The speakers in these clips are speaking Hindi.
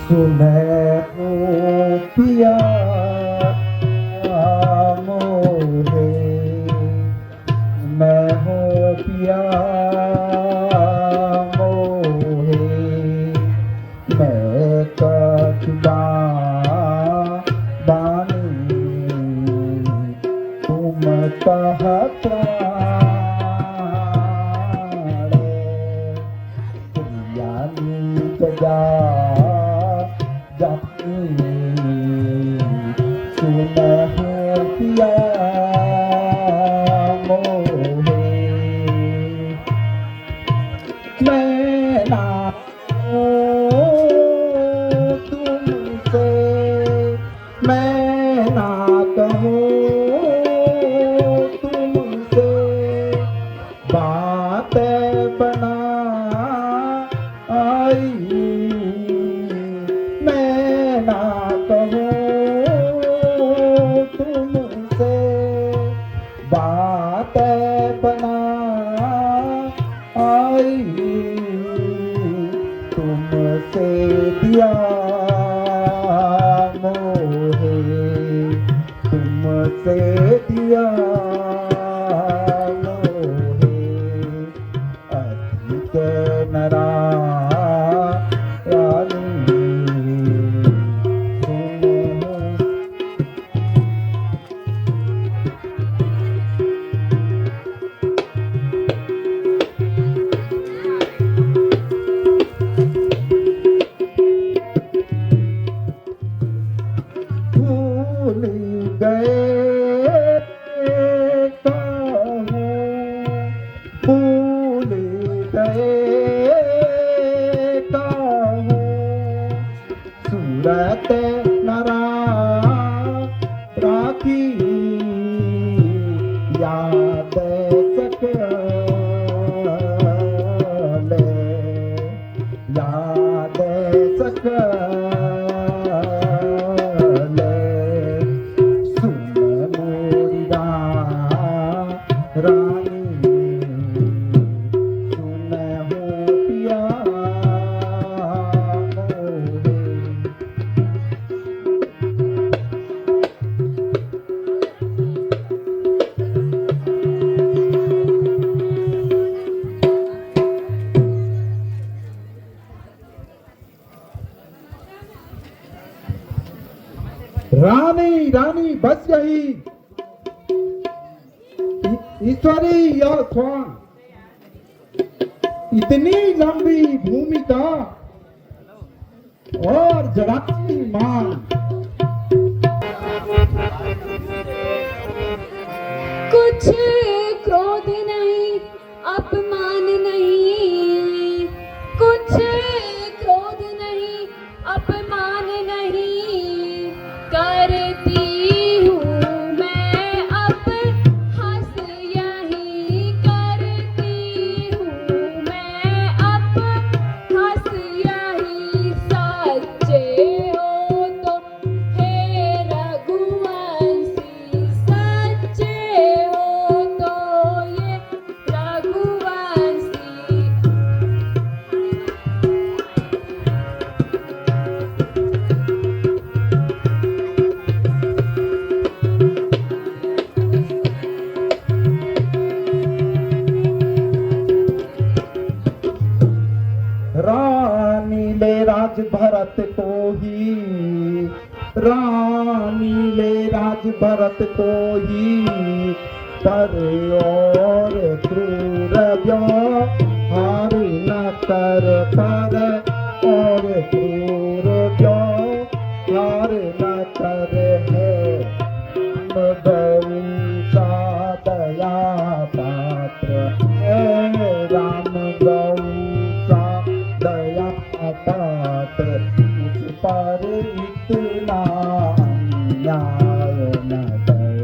सुनहु पिया मोहे, मैं हूँ पिया मोहे, मैं कछुआ बानी तुम कह प्राणे, प्रिया नीच जा जानी सुनहु पिया मोहे, मैं ना तुमसे मैं ना कहूँ तुमसे बात बना आई, मैं ना कहूँ तुमसे बात बना आई, तुमसे दिया मोहे, तुमसे दिया मोहे, अधिक नारायणी भूल गए कहूँ, भूल गए कहूँ, सूरत नरा राखी याद सकले, याद सकले, सुन मोरी रानी सुनहु पिया मोहे, रानी रानी बस यही ईश्वरी और स्वान, इतनी लंबी भूमिका और जड़ाती मान, कुछ क्रोध नहीं अपमान नहीं, कुछ क्रोध नहीं अपमान नहीं, करती हूँ मैं अब हंस यही, करती हूँ मैं अब हंस यही, सच्चे हो तो हे रघुवंशी, सच्चे हो तो ये रघुवंशी, रानी ले राज भरत को ही, रानी ले राज भरत को ही, पर और क्रूर व्यवहार न कर, पर और क्रूर व्यवहार न कर, है गौ दया पात्र, है राम गौ दया पात्र, उस पर इतना अन्याय न कर।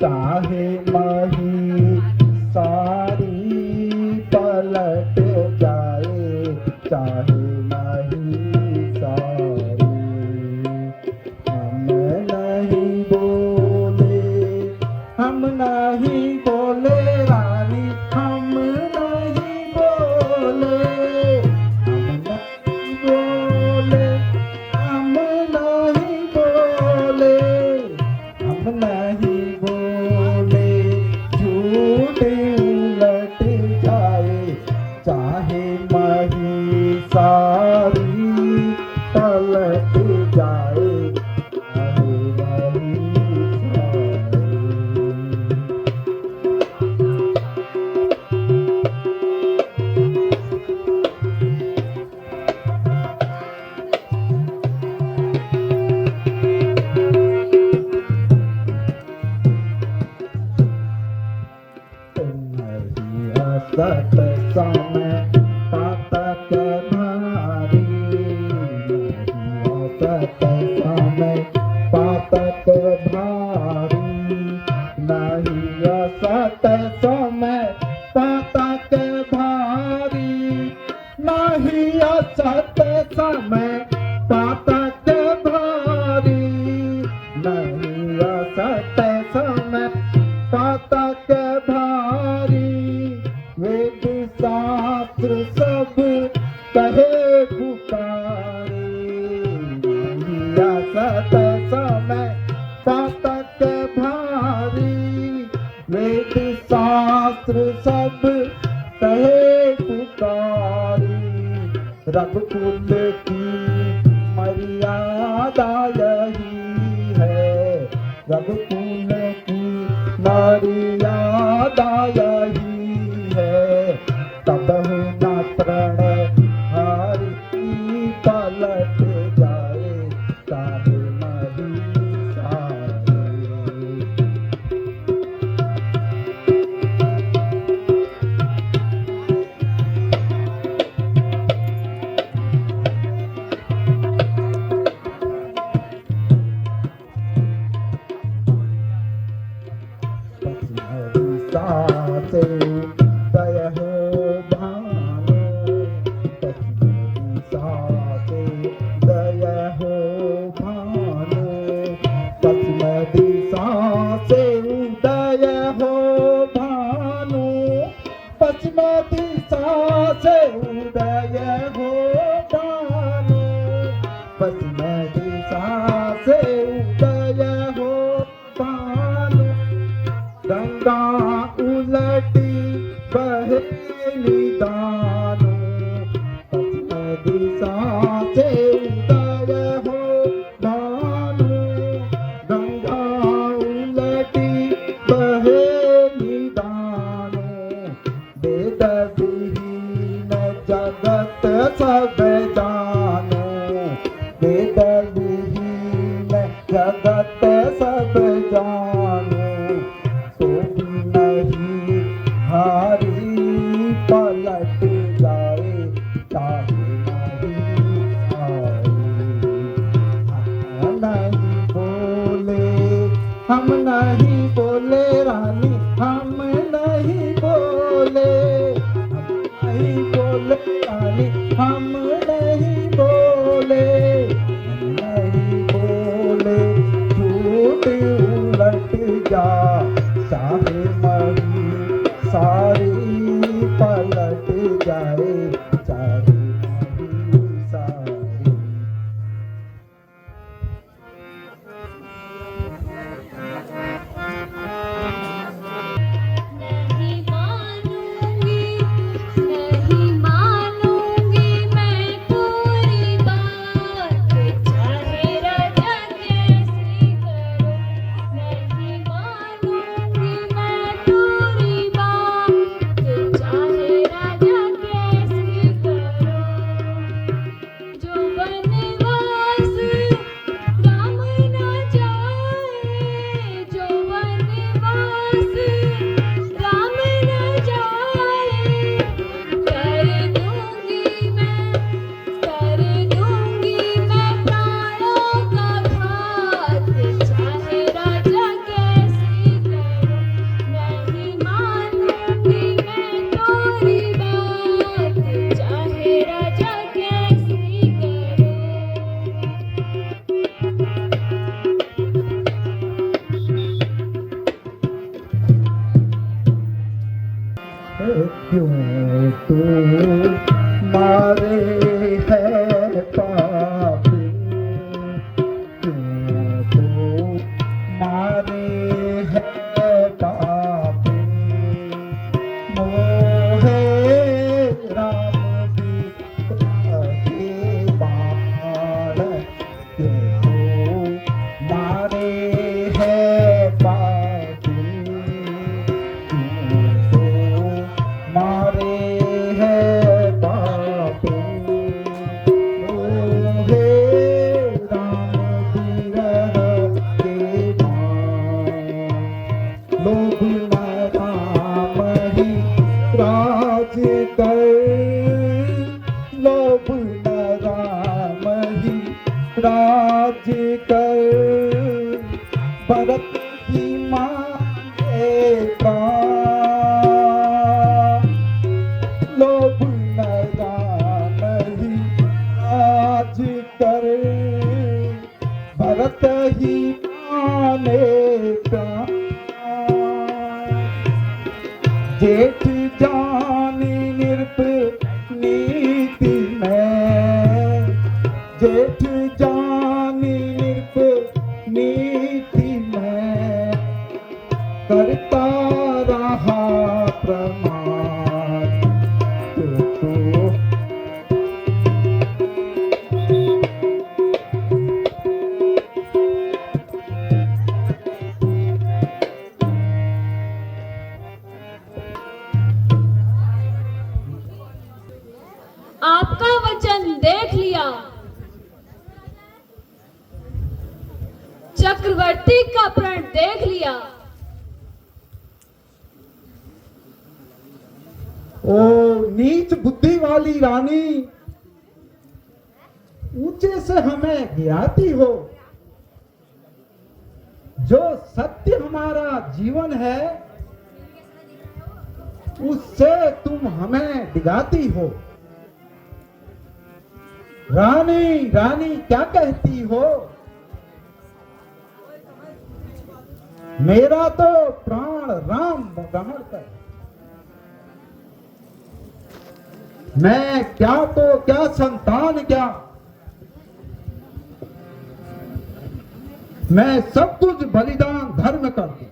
चाहे मही सारी पलट जाए, चाहे मही सारी। हम नहीं बोले, हम नहीं बोले रानी, हम नहीं बोले, हम नहीं बोले, हम नहीं बोले, हम नहीं बोले। झूठ उलट जाए, चाहे मही सारी पलट जाए, चाहे मही सारी। नहीं असत समय पातक भारी, नहीं असत समय पातक भारी, नहीं असत समय पातक भारी, नहीं असत समय पातक भारी, नहीं असत समय पातक भारी। वेद शास्त्र सब कहे पुकारे, नहीं असत समय पातक भारी। वेद शास्त्र सब कहे पुकारी, रघुकुल की मर्यादा यही है, रघुकुल की मर्यादा यही है। तब न प्रणय हारी पलट जाए, चाहे मही सारी। सासे दय हो भानु, सासे दय हो भानु, पश्चिम दिशा से उदय हो भानु, पश्चिम दिशा से उदय हो भानु, पश्चिम दिशा से उदय हो भानु। गंगा उलटी बहे निदानु, पश्चिम दिशा से उदय हो भानु, गंगा उलटी बहे निदानु। वेद विहीन जगत सब जानो, वेद विहीन जगत सब जानो। तो भी नहीं हारी पलट जाए, चाहे नहीं हारी। हम नहीं बोले, हम नहीं बोले रानी, हम नहीं बोले, हम नहीं बोले रानी, हम नहीं बोले, हम नहीं बोले। झूठ उलट जा, चाहे मही सारी पलट जाए, चाहे मही सारी। क्यों तू मारे है पापी, क्यों तू मारे है पापी, मोहे राम की बाण, क्यों तू मारे है पापी, क्यों तू मारे है पापी, मोहे राम विरह के बाण, लोभ न राम ही राज कर, लोभ न राम ही राज कर, भरत की मांगे प्राण, लोभ न राम ही राज कर, भरत ही माने प्राण, जेठ जानी निरप नीति में, जेठ जानी निरप नीति में, करता रहा प्रमाण, तो आपका वचन देख लिया, चक्रवर्ती का प्रण देख लिया। ओ नीच बुद्धि वाली रानी, ऊंचे से हमें गिराती हो, जो सत्य हमारा जीवन है उससे तुम हमें डिगाती हो। रानी रानी क्या कहती हो, मेरा तो प्राण राम रमण कर, मैं क्या तो क्या संतान क्या, मैं सब कुछ बलिदान धर्म कर दूं।